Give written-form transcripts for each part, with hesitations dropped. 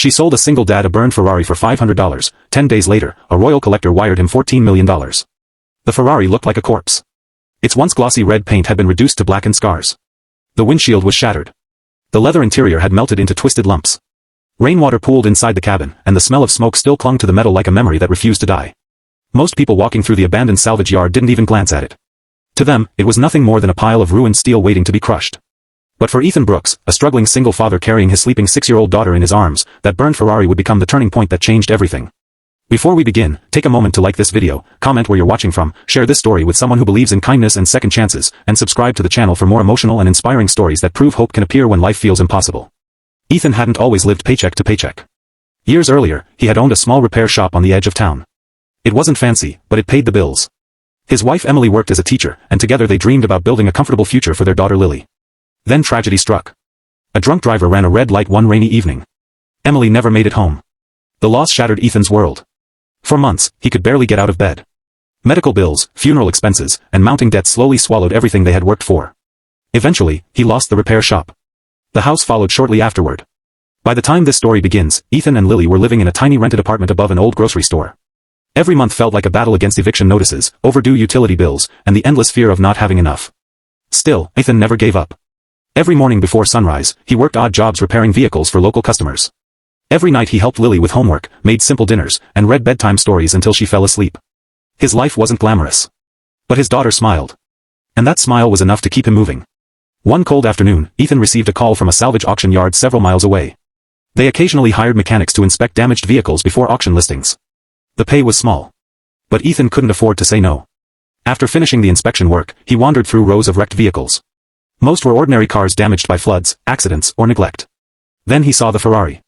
She sold a single dad a burned Ferrari for $500. 10 days later, a royal collector wired him $14 million. The Ferrari looked like a corpse. Its once glossy red paint had been reduced to blackened scars. The windshield was shattered. The leather interior had melted into twisted lumps. Rainwater pooled inside the cabin, and the smell of smoke still clung to the metal like a memory that refused to die. Most people walking through the abandoned salvage yard didn't even glance at it. To them, it was nothing more than a pile of ruined steel waiting to be crushed. But for Ethan Brooks, a struggling single father carrying his sleeping 6-year-old daughter in his arms, that burned Ferrari would become the turning point that changed everything. Before we begin, take a moment to like this video, comment where you're watching from, share this story with someone who believes in kindness and second chances, and subscribe to the channel for more emotional and inspiring stories that prove hope can appear when life feels impossible. Ethan hadn't always lived paycheck to paycheck. Years earlier, he had owned a small repair shop on the edge of town. It wasn't fancy, but it paid the bills. His wife Emily worked as a teacher, and together they dreamed about building a comfortable future for their daughter Lily. Then tragedy struck. A drunk driver ran a red light one rainy evening. Emily never made it home. The loss shattered Ethan's world. For months, he could barely get out of bed. Medical bills, funeral expenses, and mounting debts slowly swallowed everything they had worked for. Eventually, he lost the repair shop. The house followed shortly afterward. By the time this story begins, Ethan and Lily were living in a tiny rented apartment above an old grocery store. Every month felt like a battle against eviction notices, overdue utility bills, and the endless fear of not having enough. Still, Ethan never gave up. Every morning before sunrise, he worked odd jobs repairing vehicles for local customers. Every night he helped Lily with homework, made simple dinners, and read bedtime stories until she fell asleep. His life wasn't glamorous. But his daughter smiled. And that smile was enough to keep him moving. One cold afternoon, Ethan received a call from a salvage auction yard several miles away. They occasionally hired mechanics to inspect damaged vehicles before auction listings. The pay was small. But Ethan couldn't afford to say no. After finishing the inspection work, he wandered through rows of wrecked vehicles. Most were ordinary cars damaged by floods, accidents, or neglect. Then he saw the Ferrari.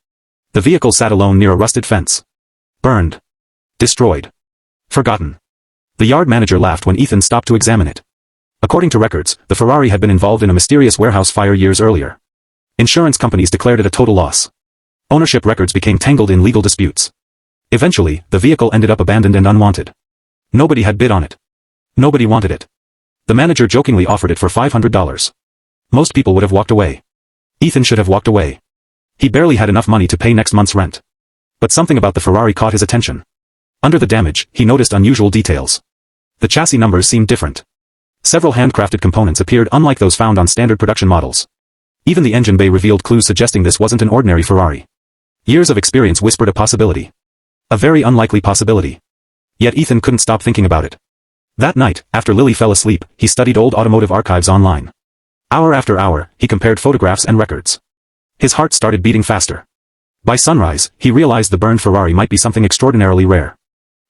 The vehicle sat alone near a rusted fence. Burned. Destroyed. Forgotten. The yard manager laughed when Ethan stopped to examine it. According to records, the Ferrari had been involved in a mysterious warehouse fire years earlier. Insurance companies declared it a total loss. Ownership records became tangled in legal disputes. Eventually, the vehicle ended up abandoned and unwanted. Nobody had bid on it. Nobody wanted it. The manager jokingly offered it for $500. Most people would have walked away. Ethan should have walked away. He barely had enough money to pay next month's rent. But something about the Ferrari caught his attention. Under the damage, he noticed unusual details. The chassis numbers seemed different. Several handcrafted components appeared unlike those found on standard production models. Even the engine bay revealed clues suggesting this wasn't an ordinary Ferrari. Years of experience whispered a possibility. A very unlikely possibility. Yet Ethan couldn't stop thinking about it. That night, after Lily fell asleep, he studied old automotive archives online. Hour after hour, he compared photographs and records. His heart started beating faster. By sunrise, he realized the burned Ferrari might be something extraordinarily rare.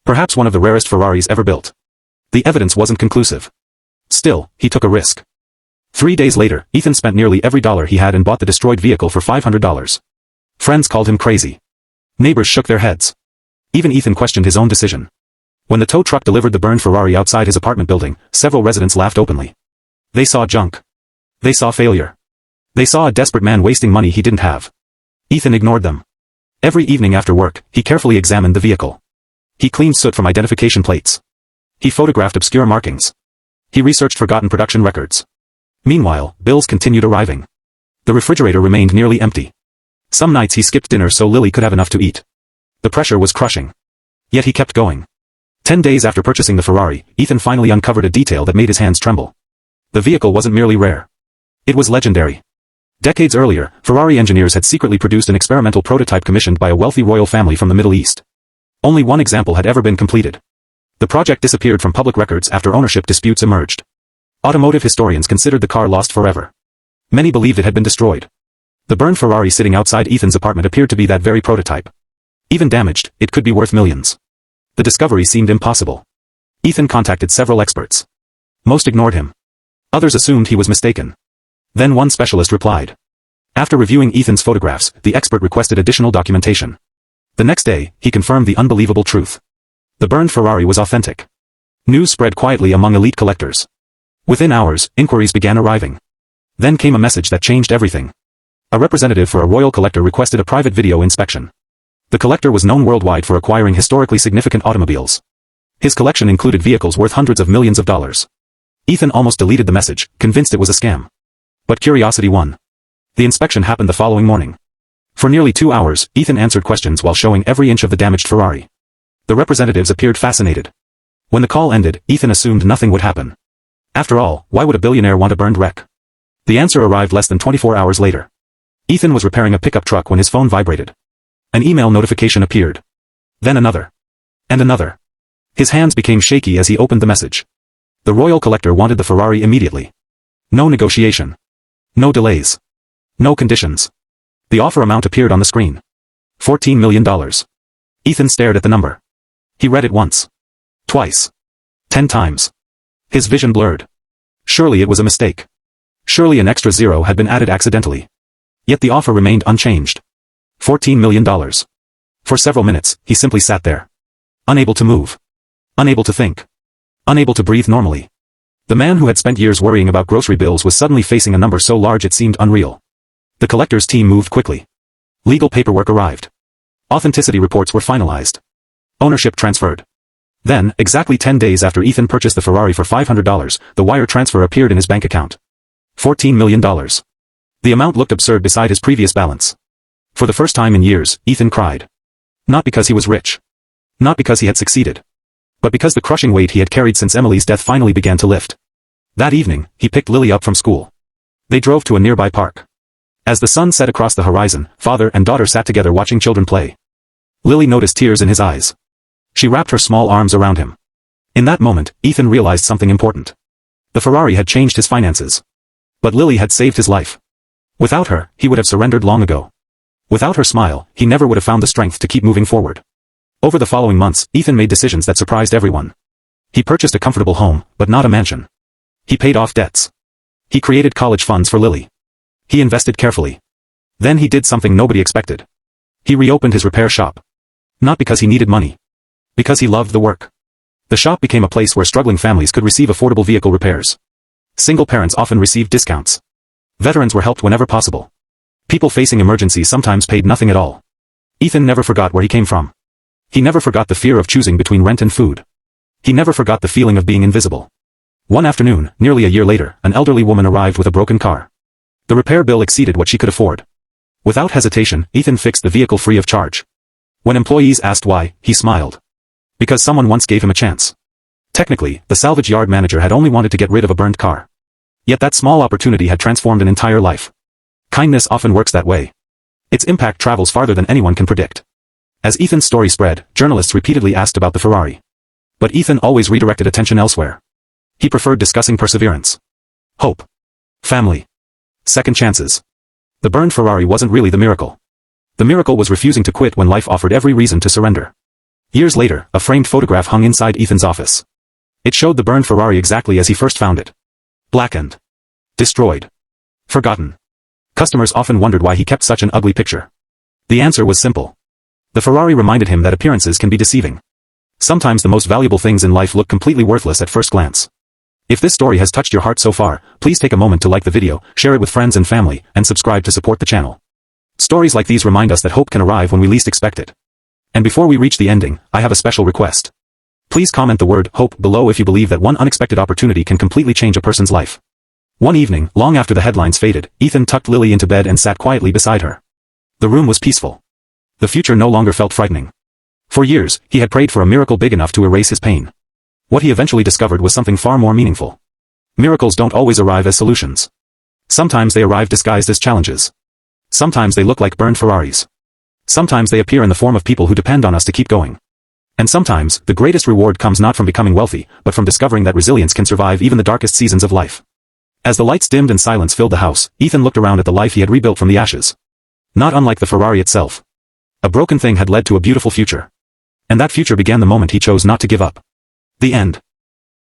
Perhaps one of the rarest Ferraris ever built. The evidence wasn't conclusive. Still, he took a risk. 3 days later, Ethan spent nearly every dollar he had and bought the destroyed vehicle for $500. Friends called him crazy. Neighbors shook their heads. Even Ethan questioned his own decision. When the tow truck delivered the burned Ferrari outside his apartment building, several residents laughed openly. They saw junk. They saw failure. They saw a desperate man wasting money he didn't have. Ethan ignored them. Every evening after work, he carefully examined the vehicle. He cleaned soot from identification plates. He photographed obscure markings. He researched forgotten production records. Meanwhile, bills continued arriving. The refrigerator remained nearly empty. Some nights he skipped dinner so Lily could have enough to eat. The pressure was crushing. Yet he kept going. 10 days after purchasing the Ferrari, Ethan finally uncovered a detail that made his hands tremble. The vehicle wasn't merely rare. It was legendary. Decades earlier, Ferrari engineers had secretly produced an experimental prototype commissioned by a wealthy royal family from the Middle East. Only one example had ever been completed. The project disappeared from public records after ownership disputes emerged. Automotive historians considered the car lost forever. Many believed it had been destroyed. The burned Ferrari sitting outside Ethan's apartment appeared to be that very prototype. Even damaged, it could be worth millions. The discovery seemed impossible. Ethan contacted several experts. Most ignored him. Others assumed he was mistaken. Then one specialist replied. After reviewing Ethan's photographs, the expert requested additional documentation. The next day, he confirmed the unbelievable truth. The burned Ferrari was authentic. News spread quietly among elite collectors. Within hours, inquiries began arriving. Then came a message that changed everything. A representative for a royal collector requested a private video inspection. The collector was known worldwide for acquiring historically significant automobiles. His collection included vehicles worth hundreds of millions of dollars. Ethan almost deleted the message, convinced it was a scam. But curiosity won. The inspection happened the following morning. For nearly 2 hours, Ethan answered questions while showing every inch of the damaged Ferrari. The representatives appeared fascinated. When the call ended, Ethan assumed nothing would happen. After all, why would a billionaire want a burned wreck? The answer arrived less than 24 hours later. Ethan was repairing a pickup truck when his phone vibrated. An email notification appeared. Then another. And another. His hands became shaky as he opened the message. The royal collector wanted the Ferrari immediately. No negotiation. No delays. No conditions. The offer amount appeared on the screen. $14 million. Ethan stared at the number. He read it once. Twice. 10 times. His vision blurred. Surely it was a mistake. Surely an extra zero had been added accidentally. Yet the offer remained unchanged. $14 million. For several minutes, he simply sat there. Unable to move. Unable to think. Unable to breathe normally. The man who had spent years worrying about grocery bills was suddenly facing a number so large it seemed unreal. The collector's team moved quickly. Legal paperwork arrived. Authenticity reports were finalized. Ownership transferred. Then, exactly 10 days after Ethan purchased the Ferrari for $500, the wire transfer appeared in his bank account. $14 million. The amount looked absurd beside his previous balance. For the first time in years, Ethan cried. Not because he was rich. Not because he had succeeded. But because the crushing weight he had carried since Emily's death finally began to lift. That evening, he picked Lily up from school. They drove to a nearby park. As the sun set across the horizon, father and daughter sat together watching children play. Lily noticed tears in his eyes. She wrapped her small arms around him. In that moment, Ethan realized something important. The Ferrari had changed his finances. But Lily had saved his life. Without her, he would have surrendered long ago. Without her smile, he never would have found the strength to keep moving forward. Over the following months, Ethan made decisions that surprised everyone. He purchased a comfortable home, but not a mansion. He paid off debts. He created college funds for Lily. He invested carefully. Then he did something nobody expected. He reopened his repair shop. Not because he needed money. Because he loved the work. The shop became a place where struggling families could receive affordable vehicle repairs. Single parents often received discounts. Veterans were helped whenever possible. People facing emergencies sometimes paid nothing at all. Ethan never forgot where he came from. He never forgot the fear of choosing between rent and food. He never forgot the feeling of being invisible. One afternoon, nearly a year later, an elderly woman arrived with a broken car. The repair bill exceeded what she could afford. Without hesitation, Ethan fixed the vehicle free of charge. When employees asked why, he smiled. Because someone once gave him a chance. Technically, the salvage yard manager had only wanted to get rid of a burned car. Yet that small opportunity had transformed an entire life. Kindness often works that way. Its impact travels farther than anyone can predict. As Ethan's story spread, journalists repeatedly asked about the Ferrari. But Ethan always redirected attention elsewhere. He preferred discussing perseverance. Hope. Family. Second chances. The burned Ferrari wasn't really the miracle. The miracle was refusing to quit when life offered every reason to surrender. Years later, a framed photograph hung inside Ethan's office. It showed the burned Ferrari exactly as he first found it. Blackened. Destroyed. Forgotten. Customers often wondered why he kept such an ugly picture. The answer was simple. The Ferrari reminded him that appearances can be deceiving. Sometimes the most valuable things in life look completely worthless at first glance. If this story has touched your heart so far, please take a moment to like the video, share it with friends and family, and subscribe to support the channel. Stories like these remind us that hope can arrive when we least expect it. And before we reach the ending, I have a special request. Please comment the word hope below if you believe that one unexpected opportunity can completely change a person's life. One evening, long after the headlines faded, Ethan tucked Lily into bed and sat quietly beside her. The room was peaceful. The future no longer felt frightening. For years, he had prayed for a miracle big enough to erase his pain. What he eventually discovered was something far more meaningful. Miracles don't always arrive as solutions. Sometimes they arrive disguised as challenges. Sometimes they look like burned Ferraris. Sometimes they appear in the form of people who depend on us to keep going. And sometimes, the greatest reward comes not from becoming wealthy, but from discovering that resilience can survive even the darkest seasons of life. As the lights dimmed and silence filled the house, Ethan looked around at the life he had rebuilt from the ashes. Not unlike the Ferrari itself. A broken thing had led to a beautiful future. And that future began the moment he chose not to give up. The end.